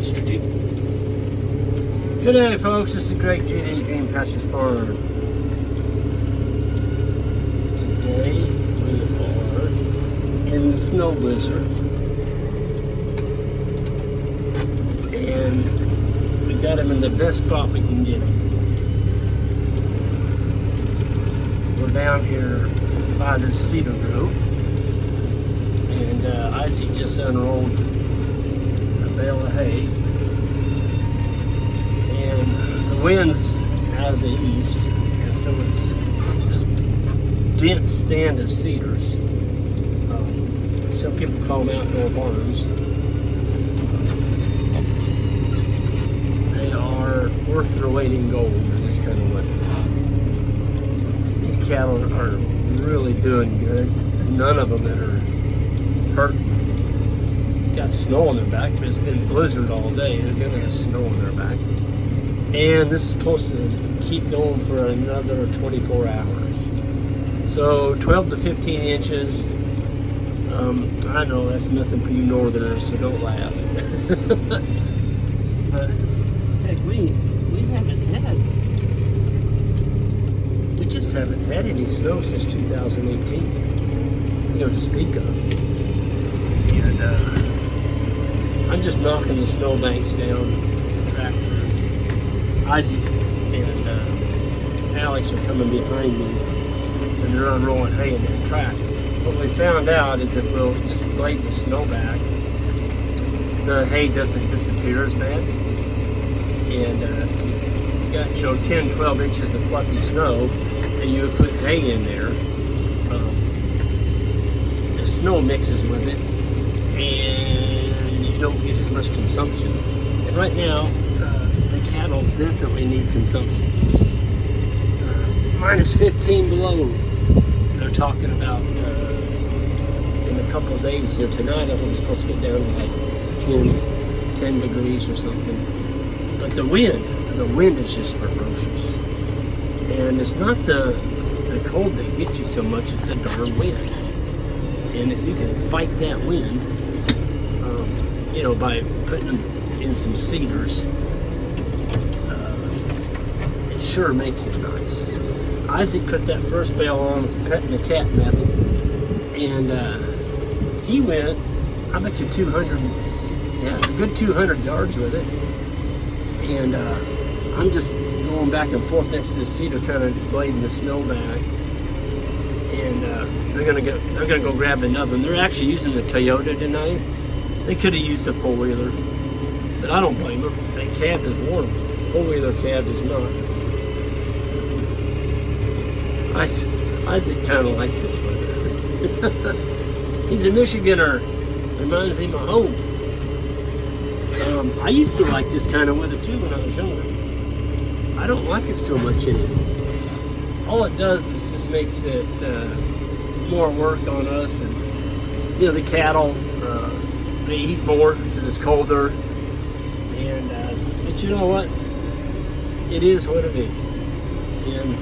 Street. Good day, folks. This is Greg GD Green Pastures Farm. Today we are in the snow blizzard, and we got them in the best spot we can get them. We're down here by the cedar grove, and Isaac just unrolled a bale of hay, and the wind's out of the east, and so it's this dense stand of cedars. Some people call them outdoor barns. They are worth their weight in gold for this kind of weather. These cattle are really doing good. None of them that are hurt. Got snow on their back, but it's been blizzard all day. They're gonna have snow on their back. And this is supposed to keep going for another 24 hours. So 12 to 15 inches. I know that's nothing for you northerners, so don't laugh. But heck, we just haven't had any snow since 2018. To speak of. And I'm just knocking the snowbanks down with the tractor. Isaac and Alex are coming behind me, and they're unrolling hay in their track. What we found out is if we'll just blade the snow back, the hay doesn't disappear as bad. And you got 10, 12 inches of fluffy snow, and you would put hay in there. The snow mixes with it, and you don't get as much consumption. And right now, the cattle definitely need consumption. It's minus 15 below. They're talking about in a couple of days here. Tonight I think it's supposed to get down to like 10 degrees or something. But the wind is just ferocious. And it's not the cold that gets you so much, it's the darn wind. And if you can fight that wind, by putting them in some cedars, it sure makes it nice. Isaac put that first bale on with the petting the cat method, and he went, I bet you 200, a good 200 yards with it. And I'm just going back and forth next to the cedar, kind of blading the snow back. And they're gonna go grab another one. They're actually using the Toyota tonight. They could have used a four-wheeler, but I don't blame them. That cab is warm. Four-wheeler cab is not. Isaac kind of likes this weather. He's a Michiganer. Reminds him of home. I used to like this kind of weather too when I was younger. I don't like it so much anymore. All it does is just makes it more work on us, and the cattle they eat more because it's colder. And but you know what? It is what it is. And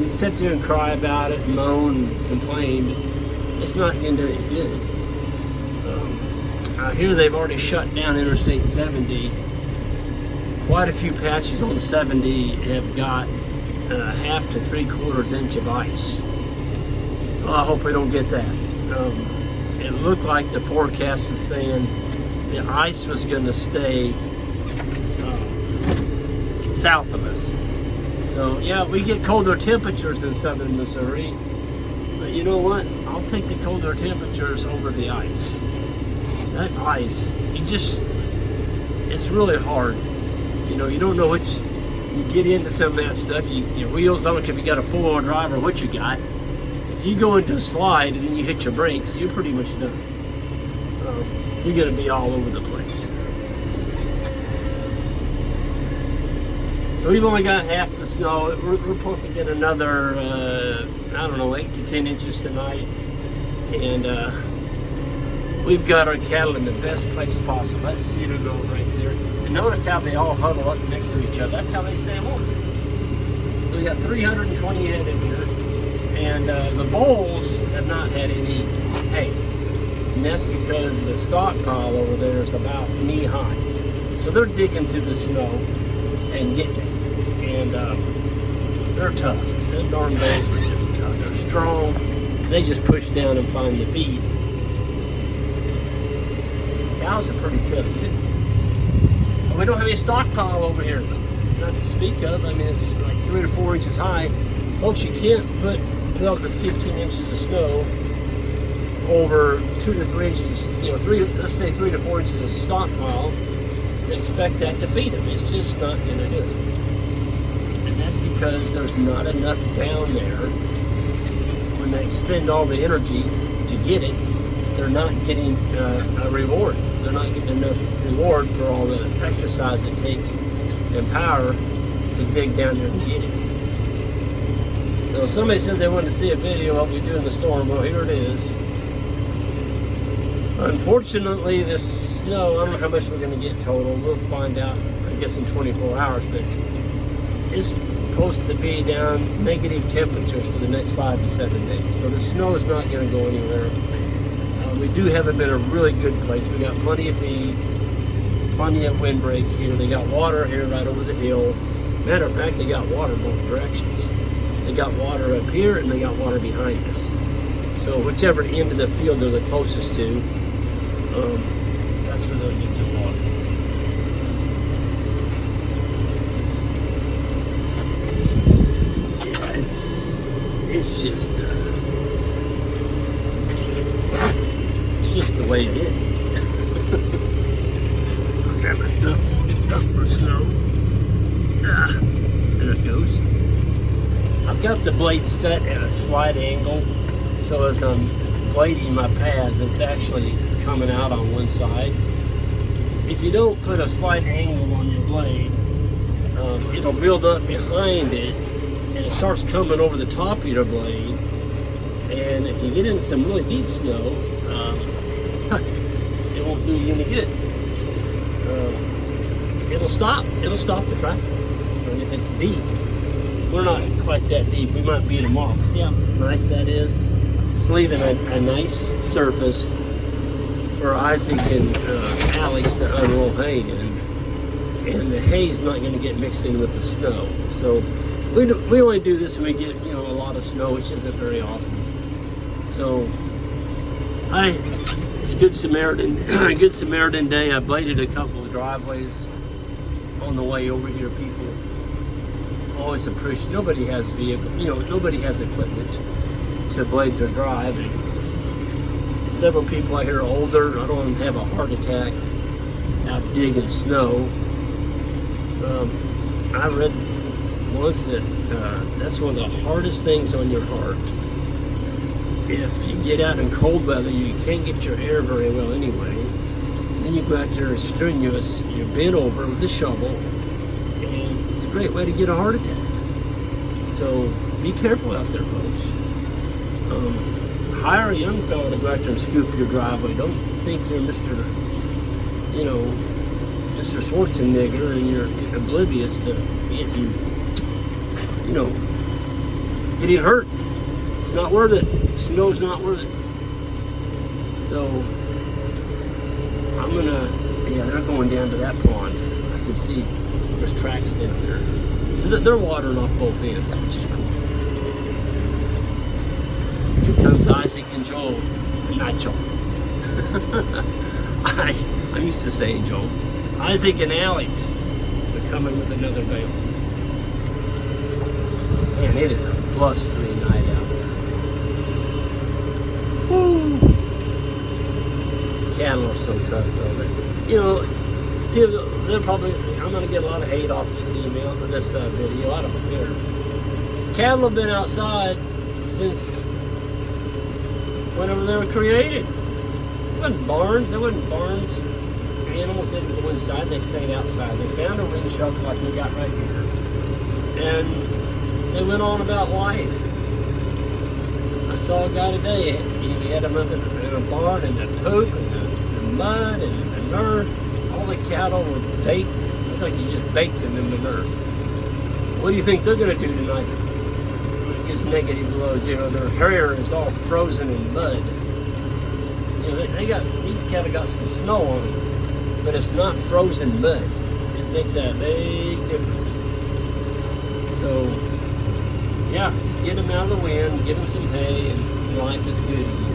you sit there and cry about it, and moan, and complain. It's not going to do any good. I hear they've already shut down Interstate 70. Quite a few patches on 70 have got half to 3/4 inch of ice. Well, I hope we don't get that. It looked like the forecast was saying the ice was going to stay south of us. So yeah, we get colder temperatures in southern Missouri, but you know what? I'll take the colder temperatures over the ice. That ice, it's really hard. You don't know which. You get into some of that stuff, your wheels don't, if you got a four-wheel drive or what you got. If you go into a slide and then you hit your brakes, you're pretty much done. You're going to be all over the place. So we've only got half the snow. We're supposed to get another, 8 to 10 inches tonight. And we've got our cattle in the best place possible. That's cedar grove right there. And notice how they all huddle up next to each other. That's how they stay warm. So we got 320 head in here. And the bulls have not had any hay. And that's because the stockpile over there is about knee high. So they're digging through the snow and getting it. And they're tough. Them darn bulls are just tough. They're strong. They just push down and find the feed. Cows are pretty tough too. And we don't have any stockpile over here, not to speak of. I mean, it's like 3 to 4 inches high. Folks, you can't put 12 to 15 inches of snow over 2 to 3 inches, let's say 3 to 4 inches of stockpile, and expect that to feed them. It's just not going to do it. And that's because there's not enough down there. When they expend all the energy to get it, they're not getting a reward. They're not getting enough reward for all the exercise it takes and power to dig down there and get it. So somebody said they wanted to see a video of what we do in the storm. Well, here it is. Unfortunately, this snow, I don't know how much we're going to get total. We'll find out, I guess, in 24 hours. But it's supposed to be down negative temperatures for the next 5 to 7 days. So the snow is not going to go anywhere. We do have them in a really good place. We got plenty of feed, plenty of windbreak here. They got water here right over the hill. Matter of fact, they got water both directions. They got water up here and they got water behind us. So whichever end of the field they're the closest to, that's where they'll get their water. Yeah, it's just the way it is. I'll grab my stuff, dump my snow. There it goes. I've got the blade set at a slight angle, so as I'm blading my pads, it's actually coming out on one side. If you don't put a slight angle on your blade, it'll build up behind it, and it starts coming over the top of your blade. And if you get in some really deep snow, it won't do you any good. It'll stop the tractor. And if it's deep, we're not quite that deep. We might be tomorrow. See how nice that is? It's leaving a nice surface for Isaac and Alex to unroll hay in, and the hay's not going to get mixed in with the snow. So we only do this when we get a lot of snow, which isn't very often. So it's Good Samaritan Day. I bladed a couple of driveways on the way over here. People always appreciate. Nobody has vehicle, nobody has equipment to blade their drive. And several people out here are older. I don't want them to have a heart attack out digging snow. I read once that that's one of the hardest things on your heart. If you get out in cold weather, you can't get your air very well anyway. Then you go out there strenuous, you're bent over with a shovel, and it's a great way to get a heart attack. So be careful out there, folks. Hire a young fellow to go out there and scoop your driveway. Don't think you're Mr. Schwarzenegger and you're oblivious to getting hurt. It's not worth it. Snow's not worth it. So they're going down to that pond. I can see there's tracks down there. So they're watering off both ends, which is cool. Here comes Isaac and Joel. Not Joel. I'm used to saying Joel. Isaac and Alex. They're coming with another bale. Man, it is a blustery night out there. Woo! Cattle are so tough though. They're probably, I'm going to get a lot of hate off this email or this video. I don't care. Cattle have been outside since whenever they were created. There wasn't barns. Animals didn't go inside. They stayed outside. They found a wind shelter like we got right here. And they went on about life. I saw a guy today, he had them up in a barn, and the poop, and the mud, and the manure. All the cattle were baked. It's like you just baked them in manure. What do you think they're going to do tonight? When it gets negative below zero, their hair is all frozen in mud. These cattle got some snow on them, but it's not frozen mud. makes that big difference. So, yeah, just get him out of the wind, give him some hay, and life is good again.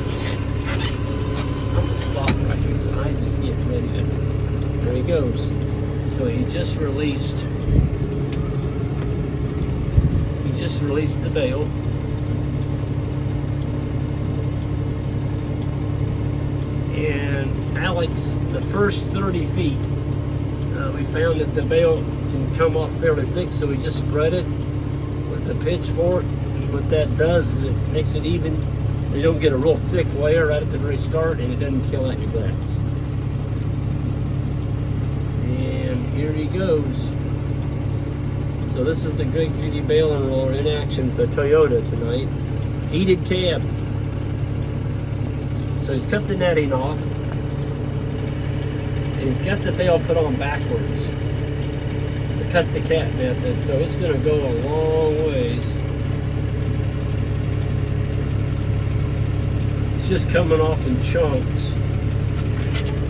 I'm gonna stop right here because Isaac's getting ready to. There he goes. So he just released the bale. And Alex, the first 30 feet, we found that the bale can come off fairly thick, so we just spread it with a pitchfork. And what that does is it makes it even. You don't get a real thick layer right at the very start, and it doesn't kill out your grass. And here he goes. So this is the Great Duty Bale and Roller in action with a Toyota tonight. Heated cab. So he's cut the netting off. And he's got the bale put on backwards to cut the cat method. So it's going to go a long ways. It's just coming off in chunks.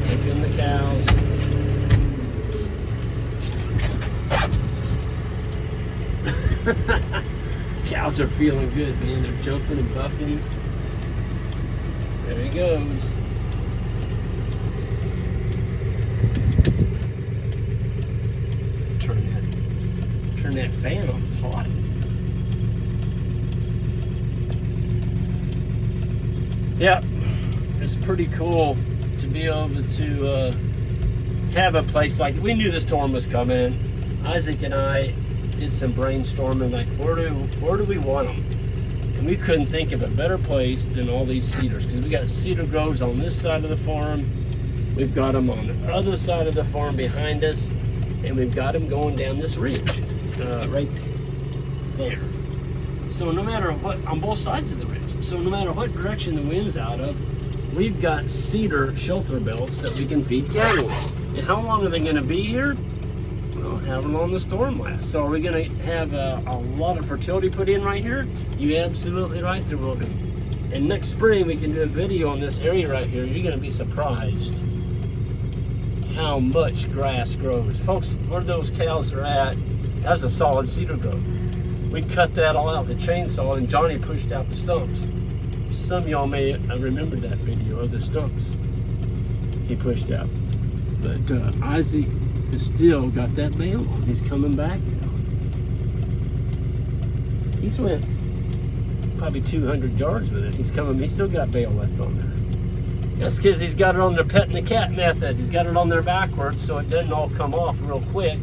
Look in the cows. Cows are feeling good, man. They're jumping and bucking. There he goes. Turn that fan on. It's hot. Yeah, it's pretty cool to be able to have a place like. We knew the storm was coming. Isaac and I did some brainstorming, like where do we want them? And we couldn't think of a better place than all these cedars, because we got cedar groves on this side of the farm, we've got them on the other side of the farm behind us, and we've got them going down this ridge right there. So no matter what, on both sides of the ridge, so no matter what direction the wind's out of, we've got cedar shelter belts that we can feed cattle with. And how long are they going to be here? Well, how long the storm lasts. So are we going to have a lot of fertility put in right here? You're absolutely right, there will be. And next spring we can do a video on this area right here. You're going to be surprised how much grass grows. Folks, where those cows are at, that's a solid cedar grove. We cut that all out with a chainsaw, and Johnny pushed out the stumps. Some of y'all may remember that video of the stumps he pushed out. But Isaac has still got that bale on. He's coming back now. He's went probably 200 yards with it. He's coming. He's still got bale left on there. That's because he's got it on their petting the cat method. He's got it on there backwards so it doesn't all come off real quick.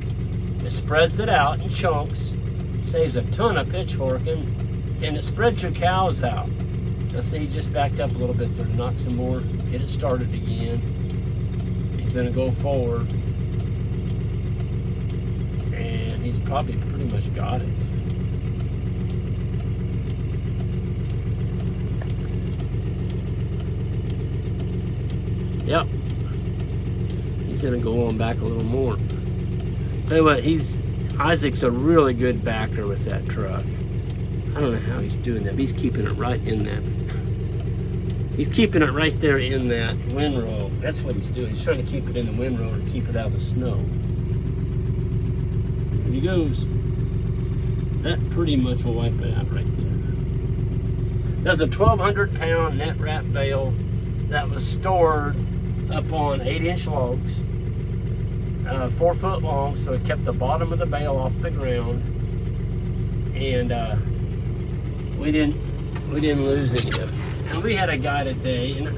It spreads it out in chunks, saves a ton of pitchforking, and it spreads your cows out. Now see, he just backed up a little bit there to knock some more, get it started again. He's going to go forward, and he's probably pretty much got it. Yep. He's going to go on back a little more. Tell you what, Isaac's a really good backer with that truck. I don't know how he's doing that, but he's keeping it right in that. He's keeping it right there in that windrow. That's what he's doing. He's trying to keep it in the windrow and keep it out of the snow. There he goes. That pretty much will wipe it out right there. That's a 1,200-pound net wrap bale that was stored up on 8-inch logs, 4 foot long, so it kept the bottom of the bale off the ground, and we didn't lose any of it. And we had a guy today, and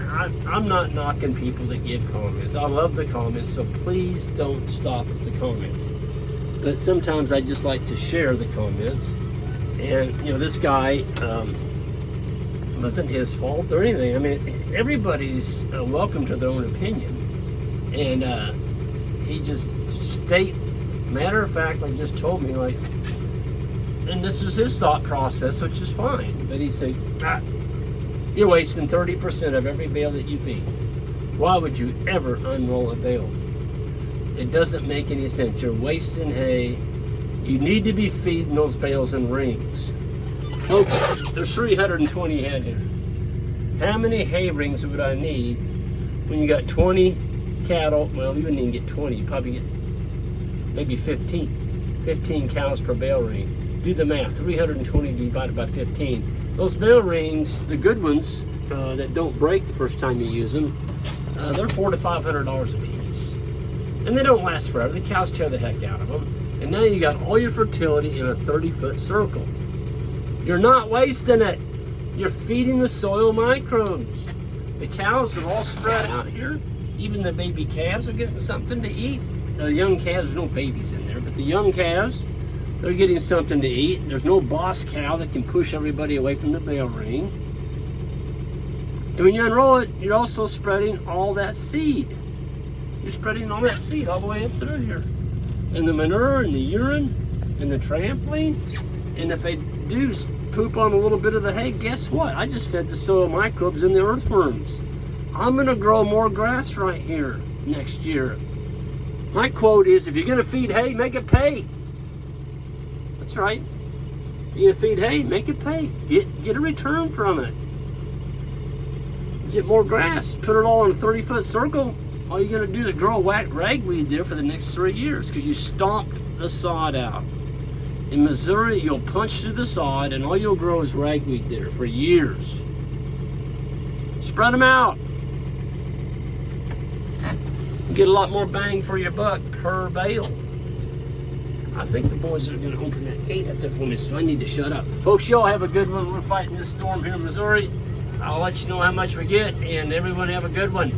I'm not knocking people that give comments. I love the comments, so please don't stop at the comments. But sometimes I just like to share the comments. And you know, this guy, wasn't his fault or anything. I mean, everybody's welcome to their own opinion. And he just matter of fact, like just told me, like, and this is his thought process, which is fine. But he said, you're wasting 30% of every bale that you feed. Why would you ever unroll a bale? It doesn't make any sense. You're wasting hay. You need to be feeding those bales in rings. Folks, there's 320 head here. How many hay rings would I need when you got 20 cattle? Well, you wouldn't even get 20. You probably get maybe 15 cows per bale ring. Do the math, 320 divided by 15. Those bale rings, the good ones that don't break the first time you use them, they're $400 to $500 a piece. And they don't last forever. The cows tear the heck out of them. And now you got all your fertility in a 30-foot circle. You're not wasting it. You're feeding the soil microbes. The cows are all spread out here. Even the baby calves are getting something to eat. The young calves, there's no babies in there, but the young calves, they're getting something to eat. There's no boss cow that can push everybody away from the bale ring. And when you unroll it, you're also spreading all that seed. You're spreading all that seed all the way up through here. And the manure and the urine and the trampling. And if they do poop on a little bit of the hay, guess what? I just fed the soil microbes and the earthworms. I'm gonna grow more grass right here next year. My quote is, if you're gonna feed hay, make it pay. That's right. If you're gonna feed hay, make it pay. Get a return from it. Get more grass, put it all in a 30-foot circle. All you're gonna do is grow ragweed there for the next 3 years because you stomped the sod out. In Missouri, you'll punch through the sod and all you'll grow is ragweed there for years. Spread them out. You get a lot more bang for your buck per bale. I think the boys are gonna open that gate up there for me, so I need to shut up. Folks, y'all have a good one. We're fighting this storm here in Missouri. I'll let you know how much we get, and everyone have a good one.